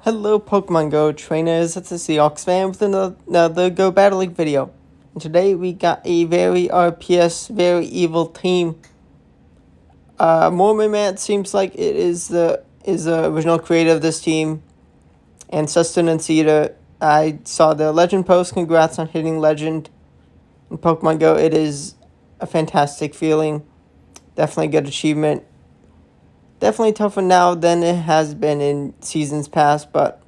Hello Pokemon Go trainers, it's the Seahawks fan with another Go Battle League video. And today we got a very RPS, very evil team. Mormon Man seems like it is the original creator of this team. And Sustenance Eater, I saw the legend post, congrats on hitting legend in Pokemon Go. It is a fantastic feeling, definitely a good achievement. Definitely tougher now than it has been in seasons past, but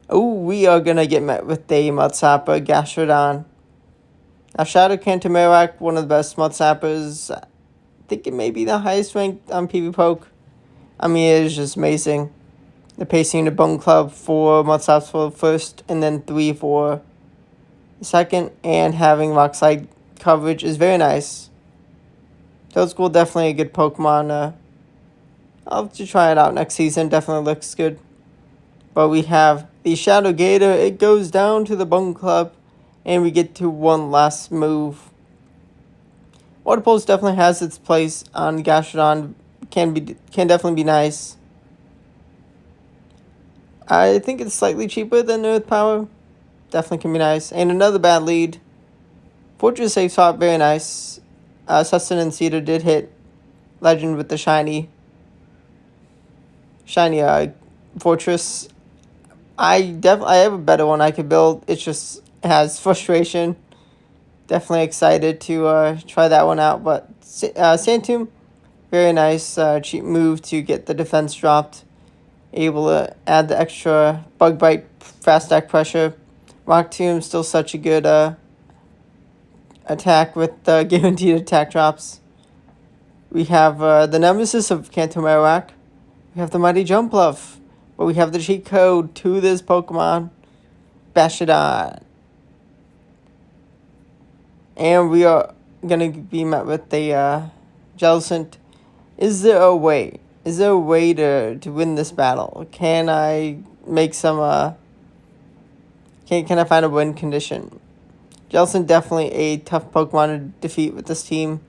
we are going to get met with a Mudsapper, Gastrodon. Now, Shadow Cantomerak, one of the best Mudsappers. I think it may be the highest ranked on PvPoke. I mean, it is just amazing. The pacing in the Bone Club for Mudsaps for the first, and then 3 for the second, and having Rock Slide coverage is very nice. Toad School, definitely a good Pokemon. I'll have to try it out next season. Definitely looks good. But we have the Shadow Gator. It goes down to the Bone Club. And we get to one last move. Water Pulse definitely has its place on Gastrodon. Can definitely be nice. I think it's slightly cheaper than Earth Power. Definitely can be nice. And another bad lead. Fortress Safe Swap, very nice. Sustenance Eater did hit Legend with the shiny Fortress. I have a better one I could build. It just has frustration. Definitely excited to try that one out. But Sandtomb, very nice cheap move to get the defense dropped. Able to add the extra Bug Bite, Fast Attack pressure. Rock Tomb, still such a good attack with guaranteed attack drops. We have the nemesis of Cantomerak. We have the Mighty Jump Bluff. But we have the cheat code to this Pokemon, Bashadon. And we are going to be met with the Jellicent. Is there a way? Is there a way to win this battle? Can I make some, can I find a win condition? Jellicent, definitely a tough Pokemon to defeat with this team.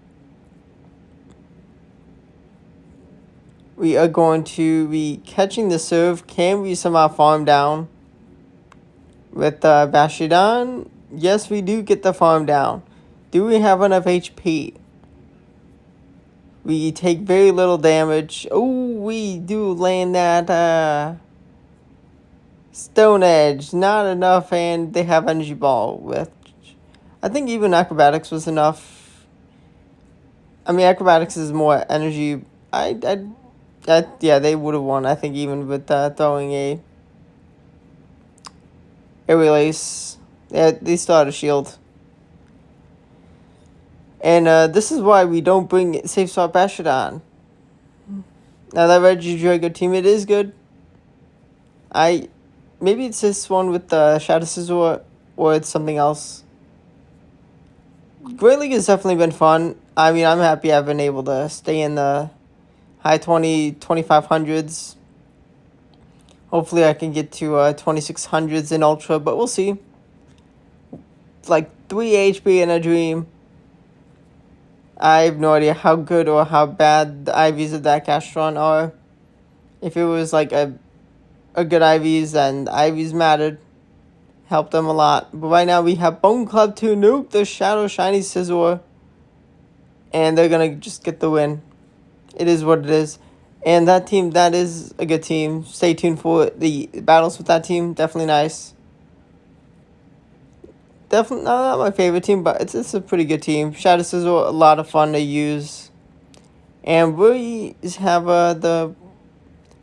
We are going to be catching the serve. Can we somehow farm down with Bashadon? Yes, we do get the farm down. Do we have enough HP? We take very little damage. Oh, we do land that Stone Edge. Not enough, and they have Energy Ball, with I think even Acrobatics was enough. I mean, Acrobatics is more energy. Yeah, they would have won, I think, even with throwing a Release. Yeah, they still had a shield. And this is why we don't bring Safe Swap Bashadon. Now that Regidrago team, it is good. Maybe it's this one with the Shadow Scizor, or it's something else. Great League has definitely been fun. I mean, I'm happy I've been able to stay in the high 2500s. Hopefully I can get to 2600s in Ultra, but we'll see. It's like 3 HP in a dream. I have no idea how good or how bad the IVs of that Castron are. If it was like a good IVs, then the IVs mattered. Helped them a lot. But right now we have Bone Club to nuke the Shadow Shiny Scizor. And they're going to just get the win. It is what it is. And that team, that is a good team. Stay tuned for the battles with that team. Definitely nice. Definitely not my favorite team, but it's a pretty good team. Shadow Scizor, a lot of fun to use. And we have the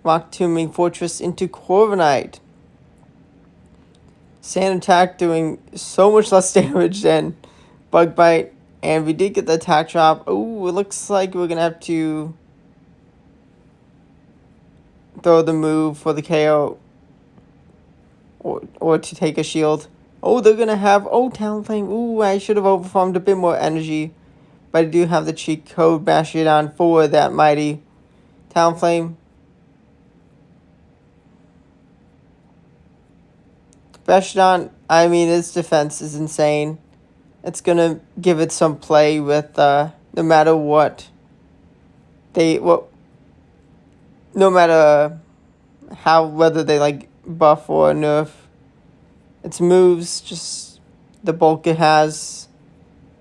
Rock Tombing Fortress into Corviknight. Sand Attack doing so much less damage than Bug Bite. And we did get the attack drop. Oh, it looks like we're going to have to throw the move for the KO. Or to take a shield. Oh, they're going to have... Oh, Talonflame. Ooh, I should have overfarmed a bit more energy. But I do have the cheat code Bashadon for that mighty Talonflame. Bashadon, I mean, its defense is insane. It's going to give it some play with no matter what. No matter whether they like buff or nerf its moves, just the bulk it has.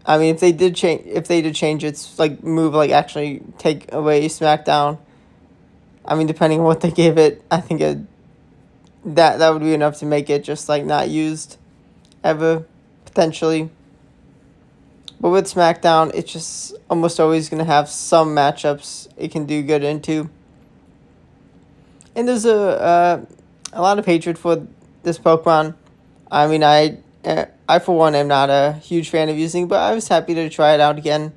I mean, if they did change its like move, like actually take away SmackDown. I mean, depending on what they gave it, I think that would be enough to make it just like not used ever, potentially. But with SmackDown, it's just almost always gonna have some matchups it can do good into. And there's a lot of hatred for this Pokemon. I mean, I for one am not a huge fan of using, but I was happy to try it out again.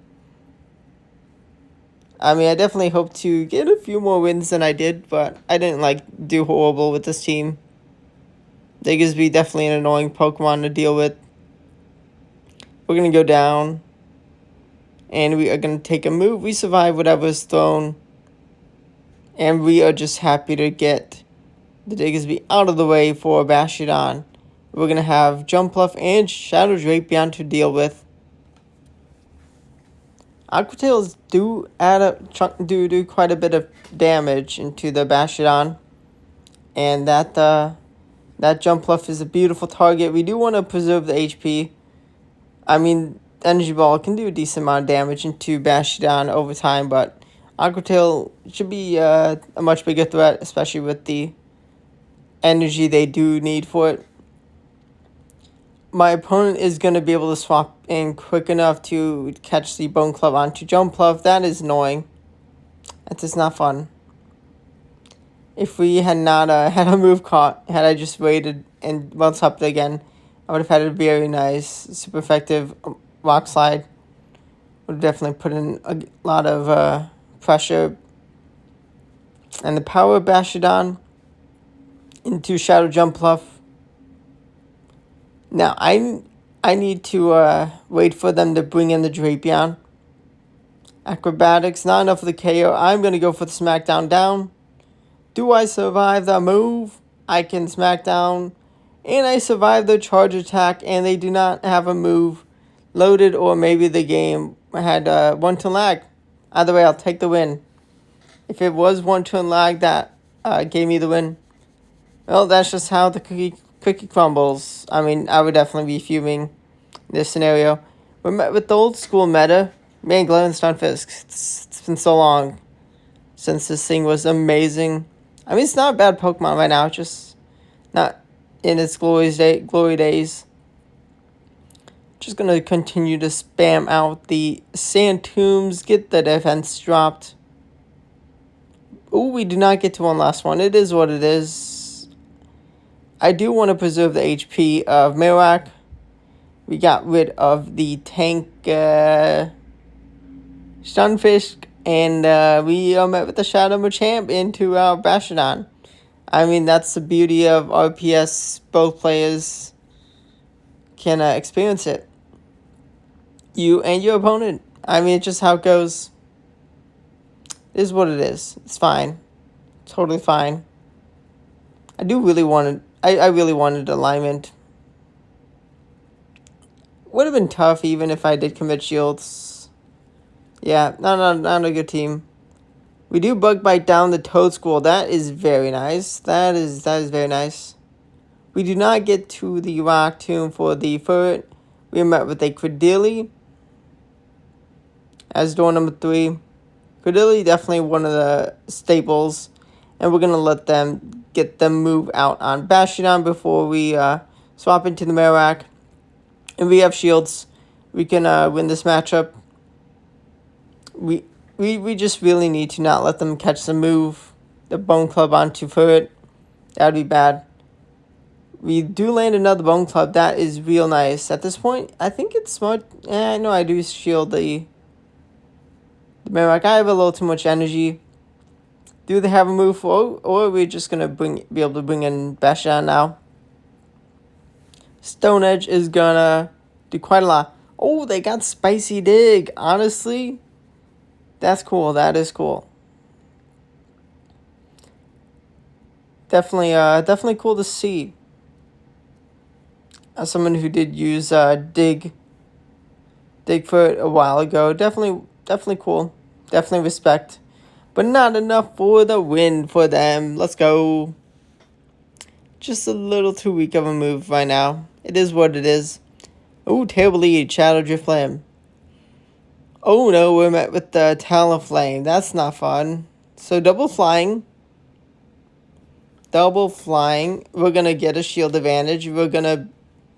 I mean, I definitely hope to get a few more wins than I did, but I didn't like do horrible with this team. Diggersby definitely an annoying Pokemon to deal with. We're gonna go down, and we are gonna take a move. We survive whatever's thrown, and we are just happy to get the Diggersby out of the way for Bastiodon. We're gonna have Jumpluff and Shadow Drapion to deal with. Aqua Tails do do quite a bit of damage into the Bastiodon, and that Jumpluff is a beautiful target. We do want to preserve the HP. I mean, Energy Ball can do a decent amount of damage into Bastiodon over time, but Aqua Tail should be a much bigger threat, especially with the energy they do need for it. My opponent is going to be able to swap in quick enough to catch the Bone Club onto Jumpluff. That is annoying. That is not fun. If we had not had a move caught, had I just waited and once up again, I would have had a very nice, super effective Rock Slide. Would have definitely put in a lot of pressure. And the power of Bastiodon into Shadow Jumpluff. Now, I need to wait for them to bring in the Drapion. Acrobatics, not enough for the KO. I'm going to go for the Smackdown down. Do I survive the move? I can Smackdown. And I survive the charge attack, and they do not have a move loaded, or maybe the game had one turn lag. Either way, I'll take the win. If it was one turn lag, that gave me the win. Well, that's just how the cookie crumbles. I mean, I would definitely be fuming in this scenario. But with the old school meta, man, Glow and Stunfisk, it's been so long since this thing was amazing. I mean, it's not a bad Pokemon right now, just not in its glory days. Just going to continue to spam out the Sand Tombs, get the defense dropped. Ooh, we do not get to one last one. It is what it is. I do want to preserve the HP of Marowak. We got rid of the tank Stunfisk, and we met with the Shadow Machamp into our Bastiodon. I mean, that's the beauty of RPS. Both players can experience it. You and your opponent. I mean, it's just how it goes. It is what it is. It's fine. Totally fine. I really wanted alignment. Would have been tough even if I did commit shields. Yeah, not a good team. We do Bug Bite down the Toad School. That is very nice. That is very nice. We do not get to the Rock Tomb for the Ferret. We met with a Credilli as door number 3. Credilli definitely one of the staples, and we're gonna let them get them move out on Bastiodon before we swap into the Marowak. And we have shields. We can win this matchup. We just really need to not let them catch the move, the Bone Club onto Ferret. That would be bad. We do land another Bone Club. That is real nice. At this point, I think it's smart. No, I do shield the Marowak. I have a little too much energy. Do they have a move, or are we just going to be able to bring in Bastiodon now? Stone Edge is going to do quite a lot. Oh, they got Spicy Dig. Honestly, that's cool. That is cool. Definitely cool to see. As someone who did use dig for it a while ago, definitely cool. Definitely respect. But not enough for the win for them. Let's go. just a little too weak of a move right now. It is what it is. Oh, terrible lead. Shadow Drift Flame. Oh no, we're met with the Talonflame. That's not fun. So double flying. Double flying. We're going to get a shield advantage. We're going to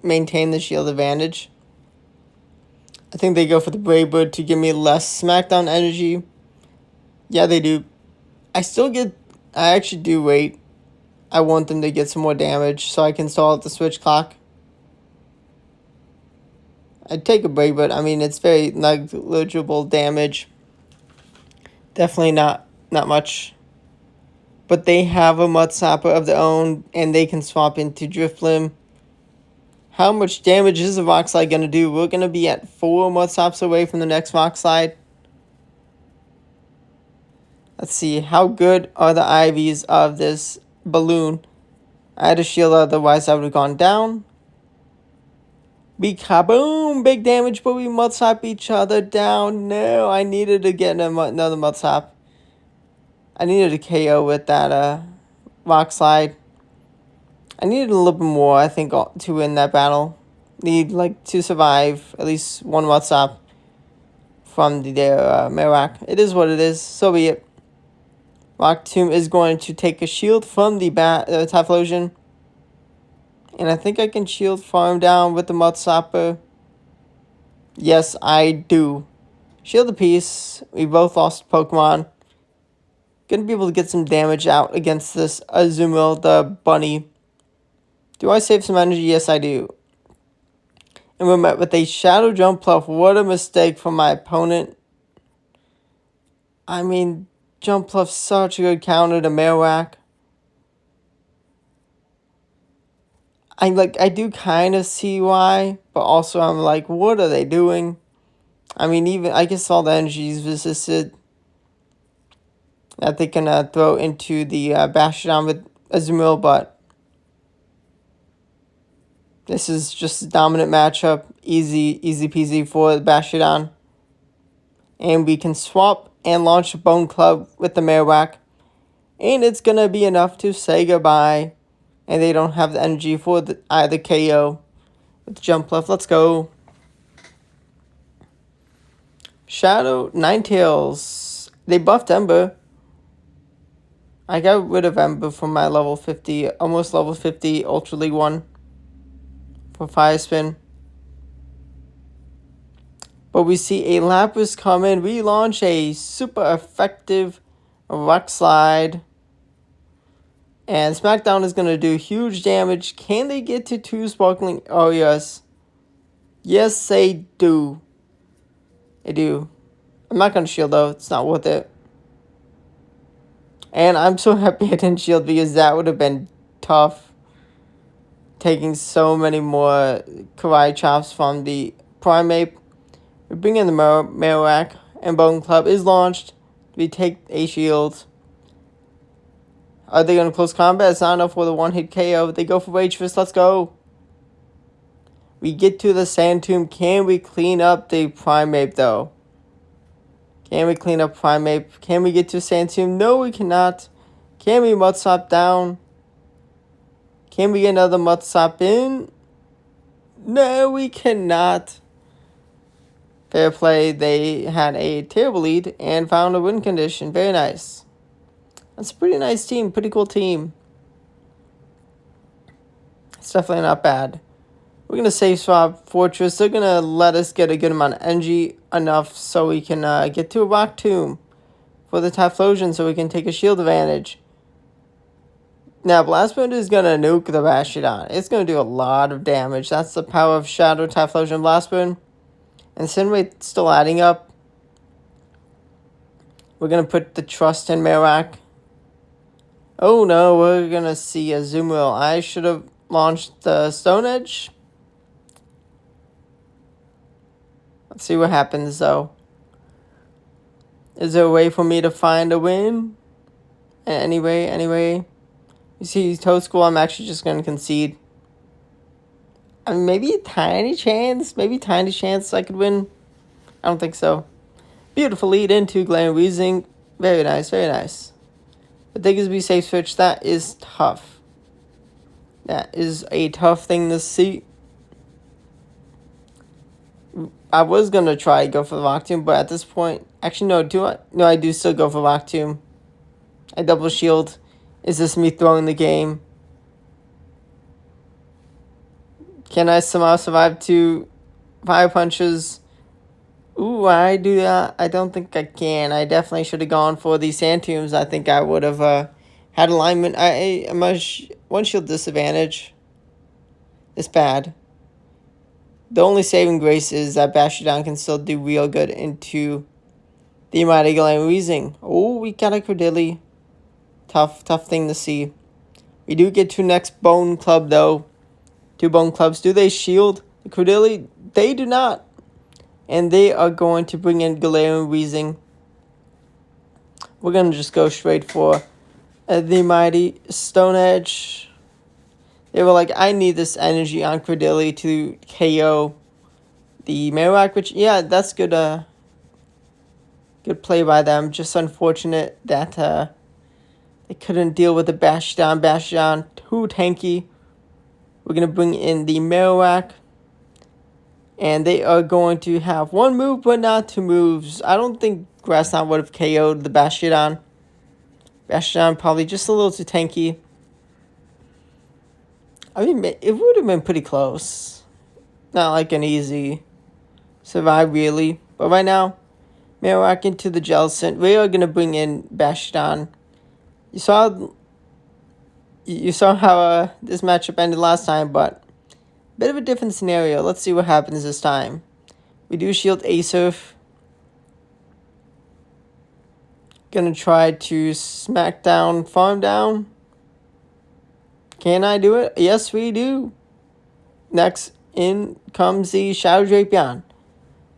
maintain the shield advantage. I think they go for the Brave Bird to give me less Smackdown energy. Yeah, they do. I actually do wait. I want them to get some more damage so I can stall at the switch clock. I'd take a Brave Bird. I mean, it's very negligible damage. Definitely not much. But they have a Mudslapper of their own, and they can swap into Drifblim. How much damage is the Rock Slide going to do? We're going to be at 4 Mudslaps away from the next Rock Slide. Let's see. How good are the IVs of this balloon? I had a shield, otherwise I would have gone down. We kaboom! Big damage, but we Mudslap each other down. No, I needed to get another Mudslap. I needed a KO with that Rock Slide. I needed a little bit more, I think, to win that battle. Need, to survive at least one Mudslap from their Marowak. It is what it is. So be it. Rock Tomb is going to take a shield from the Typhlosion. And I think I can shield farm down with the Mudslapper. Yes, I do. Shield a piece. We both lost Pokemon. Gonna be able to get some damage out against this Azumarill, the bunny. Do I save some energy? Yes, I do. And we're met with a Shadow Jumpluff. What a mistake from my opponent. I mean, Jumpluff's such a good counter to Marowak. I do kind of see why, but also I'm like, what are they doing? I mean, I guess all the energies resisted that they can throw into the Bastiodon with Azumarill, but this is just a dominant matchup. Easy peasy for the Bastiodon. And we can swap and launch a Bone Club with the Marowak. And it's going to be enough to say goodbye. And they don't have the energy for either KO with the Jumpluff. Let's go. Shadow Ninetales. They buffed Ember. I got rid of Ember from my level 50, almost level 50 Ultra League 1 for Fire Spin. But we see a Lapras come in. We launch a super effective Rock Slide. And Smackdown is going to do huge damage. Can they get to 2 Sparkling? Oh, yes. Yes, they do. They do. I'm not going to shield, though. It's not worth it. And I'm so happy I didn't shield because that would have been tough. Taking so many more Karate Chops from the Primeape. We bring in the Marowak. And Bone Club is launched. We take a shield. Are they going to close combat? It's not enough for the one-hit KO. They go for Rage Fist. Let's go. We get to the Sand Tomb. Can we clean up the Primeape, though? Can we clean up Primeape? Can we get to Sand Tomb? No, we cannot. Can we Mudslap down? Can we get another Mudslap in? No, we cannot. Fair play. They had a terrible lead and found a win condition. Very nice. That's a pretty nice team. Pretty cool team. It's definitely not bad. We're going to save swap Fortress. They're going to let us get a good amount of energy. Enough so we can get to a Rock Tomb for the Typhlosion so we can take a shield advantage. Now, Blast Mode is going to nuke the Bastiodon. It's going to do a lot of damage. That's the power of Shadow, Typhlosion, Blast Mode. And Incinerate still adding up. We're going to put the Trust in Marowak. Oh no, we're going to see a Azumarill. I should have launched the Stone Edge. Let's see what happens though. Is there a way for me to find a win? Anyway. You see Toad School, I'm actually just going to concede. I mean, maybe a tiny chance I could win. I don't think so. Beautiful lead into Glen Weezing. Very nice. But Diggersby safe switch, that is tough. That is a tough thing to see. I was gonna try to go for the Rock Tomb, but at this point, actually no. Do I? No, I do still go for Rock Tomb. I double shield. Is this me throwing the game? Can I somehow survive 2 fire punches? Ooh, I do that. I don't think I can. I definitely should have gone for the Sand Tombs. I think I would have had alignment. I am a one shield disadvantage. It's bad. The only saving grace is that Bastion can still do real good into the Mighty Glam Weezing. Oh, we got a Cordilly. Tough thing to see. We do get to next Bone Club, though. 2 Bone Clubs. Do they shield the Cordilly? They do not. And they are going to bring in Galarian Weezing. We're going to just go straight for the Mighty Stone Edge. They were like, I need this energy on Cordilly to KO the Marowak, which, yeah, that's good. Good play by them. Just unfortunate that they couldn't deal with the Bastion. Bastion, too tanky. We're going to bring in the Marowak. And they are going to have 1 move, but not 2 moves. I don't think Grassland would have KO'd the Bastion. Bastion probably just a little too tanky. I mean, it would have been pretty close. Not like an easy survive, really. But right now, Marowak into the Jellicent. We are going to bring in Bastion. You saw how this matchup ended last time, but bit of a different scenario. Let's see what happens this time. We do shield Asurf. Gonna try to smack down, farm down. Can I do it? Yes, we do. Next in comes the Shadow Drapion.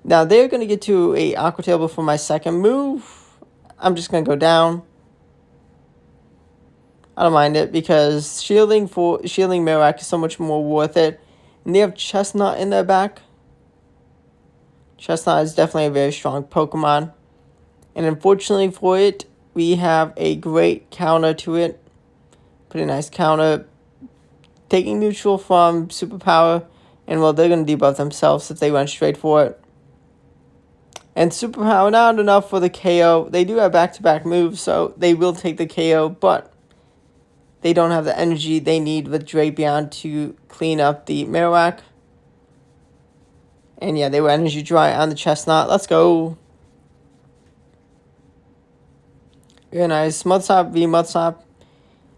Now they're gonna get to a Aqua Tail before my second move. I'm just gonna go down. I don't mind it because shielding Marowak is so much more worth it. And they have Chestnut in their back. Chestnut is definitely a very strong Pokemon. And unfortunately for it, we have a great counter to it. Pretty nice counter. Taking neutral from Superpower. And well, they're going to debuff themselves if they went straight for it. And Superpower, not enough for the KO. They do have back-to-back moves, so they will take the KO. But they don't have the energy they need with Drapion to clean up the Marowak. And yeah, they were energy dry on the Chestnut. Let's go. Very nice. Mudslap v Mudslap.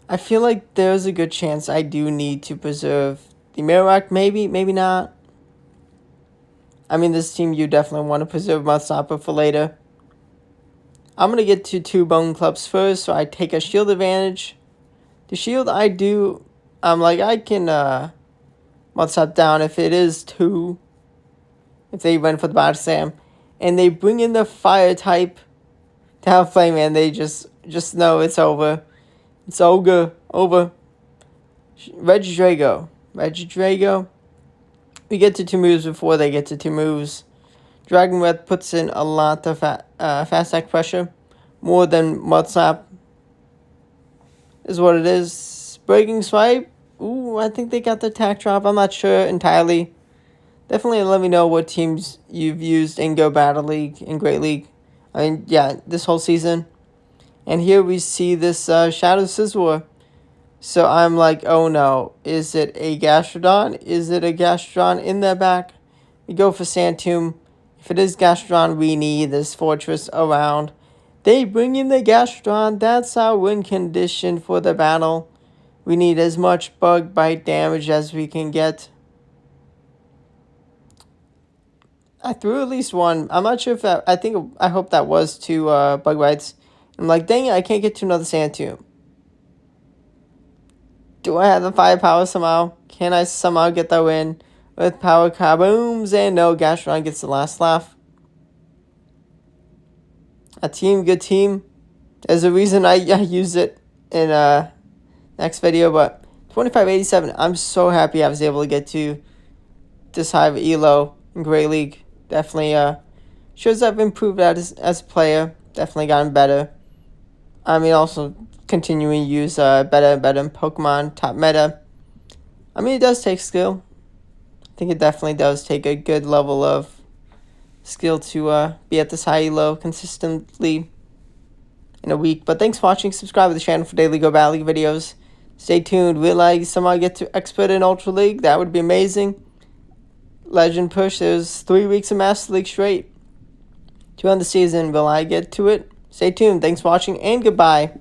I feel like there's a good chance I do need to preserve the Marowak. Maybe, maybe not. I mean, this team, you definitely want to preserve Mudslap for later. I'm going to get to 2 Bone Clubs first, so I take a shield advantage. The shield I do, I can Mudslap down if it is 2. If they went for the Body Slam. And they bring in the Fire type to have Flame, and they just know it's over. It's over. Regidrago. We get to 2 moves before they get to 2 moves. Dragon Breath puts in a lot of fast attack pressure. More than Mudslap. Is what it is. Breaking Swipe. Ooh, I think they got the attack drop. I'm not sure entirely. Definitely let me know what teams you've used in Go Battle League, in Great League. I mean, yeah, this whole season. And here we see this Shadow Scizor. So I'm like, oh no. Is it a Gastrodon? Is it a Gastrodon in their back? We go for Sand Tomb. If it is Gastrodon, we need this Fortress around. They bring in the Gastrodon. That's our win condition for the battle. We need as much bug bite damage as we can get. I threw at least 1. I'm not sure if that... I hope that was 2 bug bites. I'm like, dang it, I can't get to another Sand Tomb. Do I have the firepower somehow? Can I somehow get that win with power kabooms? And no, Gastrodon gets the last laugh. A team, good team. There's a reason I use it in next video, but 2587. I'm so happy I was able to get to this high of Elo in Great League. Definitely shows I've improved as a player. Definitely gotten better. I mean, also continuing to use better and better in Pokemon top meta. I mean, it does take skill. I think it definitely does take a good level of skill to be at this high elo consistently in a week. But thanks for watching. Subscribe to the channel for daily Go Battle League videos. Stay tuned. Will I somehow get to expert in Ultra League? That would be amazing. Legend push. There's 3 weeks of Master League straight to end the season. Will I get to it? Stay tuned. Thanks for watching and goodbye.